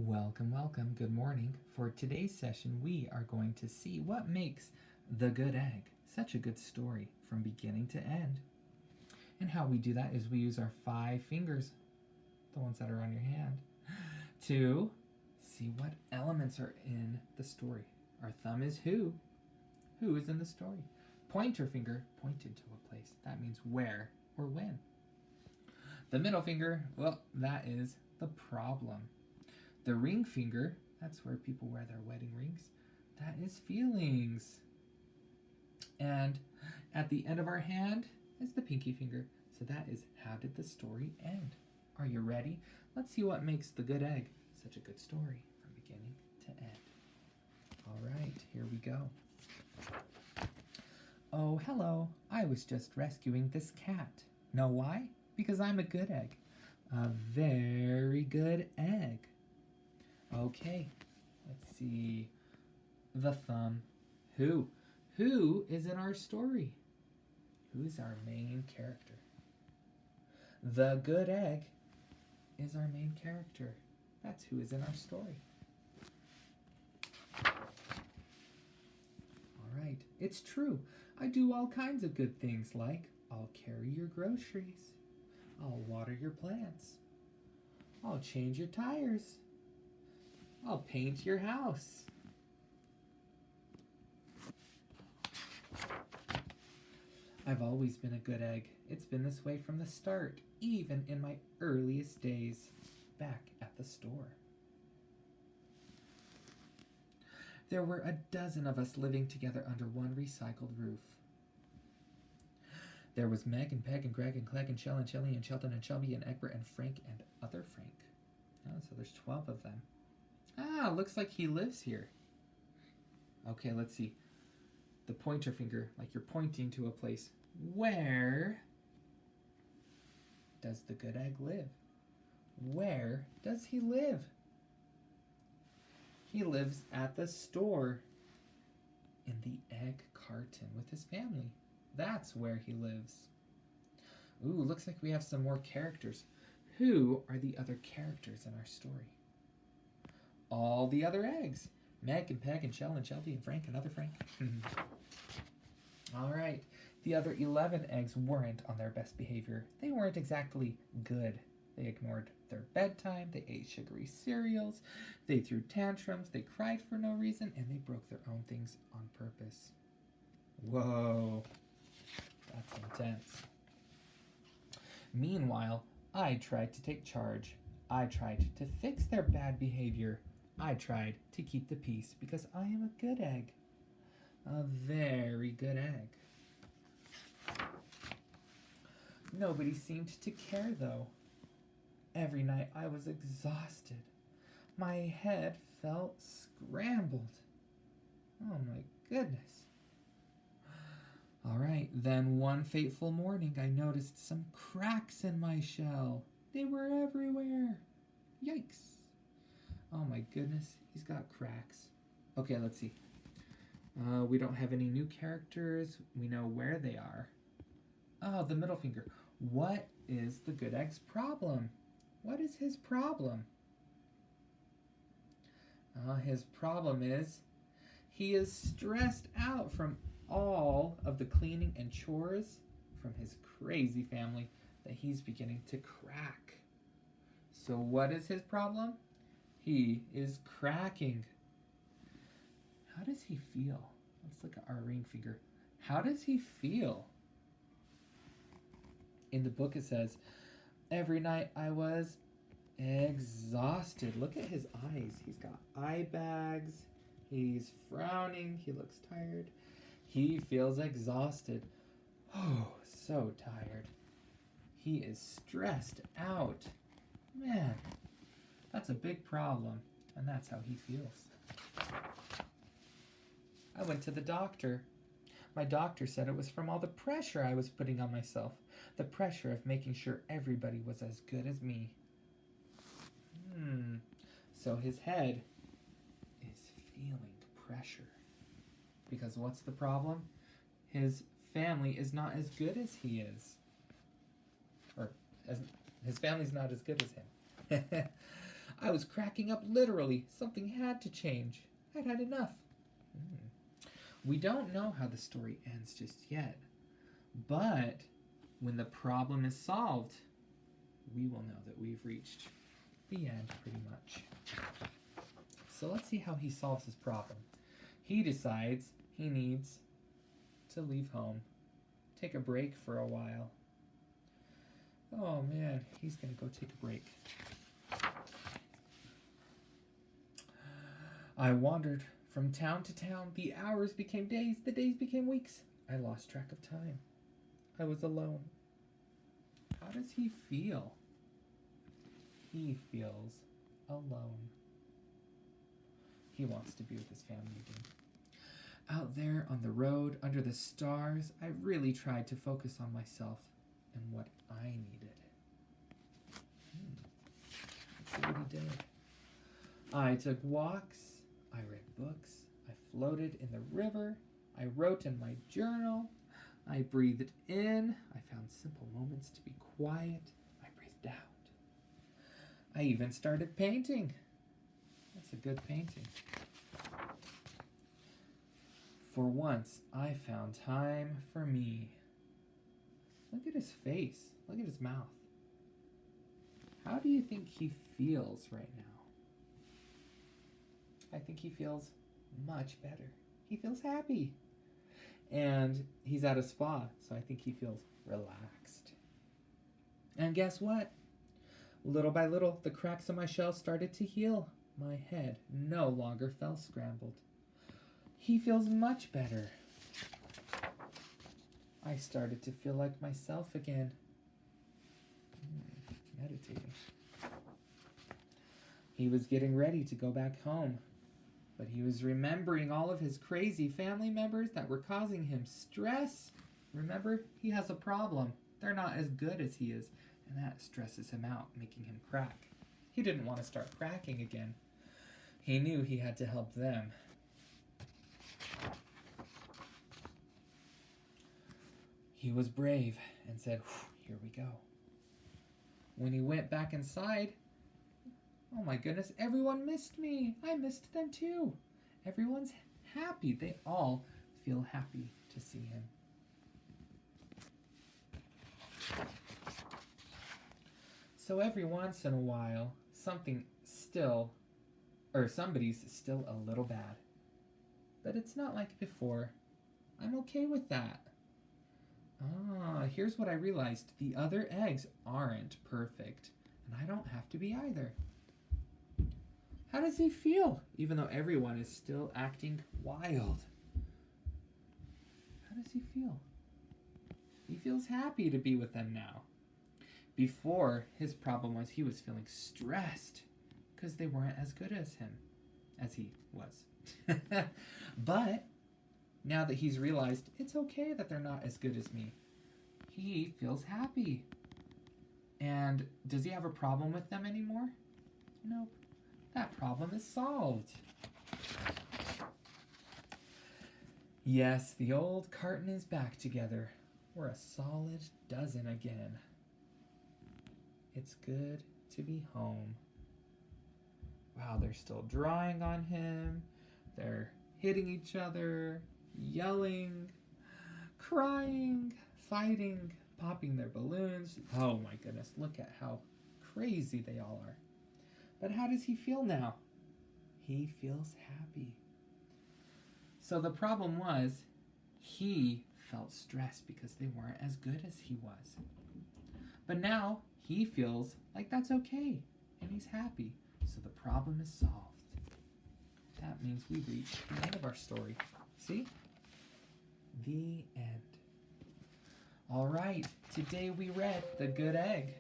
Welcome, welcome, good morning. For today's session, we are going to see what makes The Good Egg such a good story from beginning to end. And how we do that is we use our 5 fingers, the ones that are on your hand, to see what elements are in the story. Our thumb is who is in the story. Pointer finger pointed to a place. That means where or when. The middle finger, well, that is the problem. The ring finger, that's where people wear their wedding rings, that is feelings. And at the end of our hand is the pinky finger. So that is how did the story end? Are you ready? Let's see what makes The Good Egg such a good story from beginning to end. All right, here we go. Oh, hello. I was just rescuing this cat. Know why? Because I'm a good egg. A very good egg. Okay, let's see. The thumb. Who? Who is in our story? Who's our main character? The good egg is our main character. That's who is in our story. All right, it's true. I do all kinds of good things like I'll carry your groceries. I'll water your plants. I'll change your tires. I'll paint your house. I've always been a good egg. It's been this way from the start, even in my earliest days back at the store. There were a dozen of us living together under one recycled roof. There was Meg and Peg and Greg and Clegg and Shell and Shelly and Shelton and Shelby and Egbert and Frank and other Frank. Oh, so there's 12 of them. Ah, looks like he lives here. Okay, let's see. The pointer finger, like you're pointing to a place. Where does the good egg live? Where does he live? He lives at the store in the egg carton with his family. That's where he lives. Ooh, looks like we have some more characters. Who are the other characters in our story? All the other eggs. Meg and Peg and Shell and Shelby and Frank and other Frank. All right. The other 11 eggs weren't on their best behavior. They weren't exactly good. They ignored their bedtime. They ate sugary cereals. They threw tantrums. They cried for no reason. And they broke their own things on purpose. Whoa. That's intense. Meanwhile, I tried to take charge. I tried to fix their bad behavior. I tried to keep the peace because I am a good egg. A very good egg. Nobody seemed to care, though. Every night I was exhausted. My head felt scrambled. Oh my goodness. All right, then one fateful morning I noticed some cracks in my shell. They were everywhere. Yikes. Oh my goodness, he's got cracks. Okay, let's see. We don't have any new characters. We know where they are. Oh, the middle finger. What is the good egg's problem? What is his problem? His problem is he is stressed out from all of the cleaning and chores from his crazy family that he's beginning to crack. So what is his problem? He is cracking. How does he feel? Let's look at our ring finger. How does he feel? In the book it says, every night I was exhausted. Look at his eyes. He's got eye bags. He's frowning. He looks tired. He feels exhausted. Oh, so tired. He is stressed out. Man, that's a big problem, and that's how he feels. I went to the doctor. My doctor said it was from all the pressure I was putting on myself. The pressure of making sure everybody was as good as me. So his head is feeling pressure. Because what's the problem? His family is not as good as he is. Or his family's not as good as him. I was cracking up literally. Something had to change. I'd had enough. We don't know how the story ends just yet, but when the problem is solved, we will know that we've reached the end pretty much. So let's see how he solves his problem. He decides he needs to leave home, take a break for a while. Oh man, he's gonna go take a break. I wandered from town to town. The hours became days, the days became weeks. I lost track of time. I was alone. How does he feel? He feels alone. He wants to be with his family again. Out there on the road, under the stars, I really tried to focus on myself and what I needed. Let's see what he did. I took walks. I read books. I floated in the river. I wrote in my journal. I breathed in. I found simple moments to be quiet. I breathed out. I even started painting. That's a good painting. For once, I found time for me. Look at his face. Look at his mouth. How do you think he feels right now? I think he feels much better. He feels happy. And he's at a spa, so I think he feels relaxed. And guess what? Little by little, the cracks in my shell started to heal. My head no longer felt scrambled. He feels much better. I started to feel like myself again. Meditating. He was getting ready to go back home, but he was remembering all of his crazy family members that were causing him stress. Remember, he has a problem. They're not as good as he is, and that stresses him out, making him crack. He didn't want to start cracking again. He knew he had to help them. He was brave and said, "Here we go." When he went back inside, oh my goodness, everyone missed me. I missed them too. Everyone's happy. They all feel happy to see him. So every once in a while, somebody's still a little bad. But it's not like before. I'm okay with that. Here's what I realized. The other eggs aren't perfect, and I don't have to be either. How does he feel, even though everyone is still acting wild? How does he feel? He feels happy to be with them now. Before, his problem was he was feeling stressed because they weren't as good as him, as he was. But now that he's realized it's okay that they're not as good as me, he feels happy. And does he have a problem with them anymore? Nope. That problem is solved. Yes, the old carton is back together. We're a solid dozen again. It's good to be home. Wow, they're still drawing on him. They're hitting each other, yelling, crying, fighting, popping their balloons. Oh my goodness, look at how crazy they all are. But how does he feel now? He feels happy. So the problem was he felt stressed because they weren't as good as he was. But now he feels like that's okay and he's happy. So the problem is solved. That means we've reached the end of our story. See? The end. All right, today we read The Good Egg.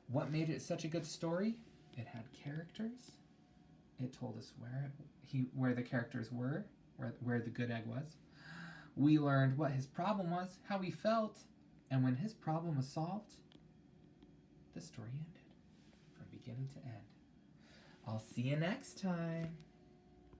What made it such a good story? It had characters. It told us where the characters were, where the good egg was. We learned what his problem was, how he felt, and when his problem was solved, the story ended from beginning to end. I'll see you next time.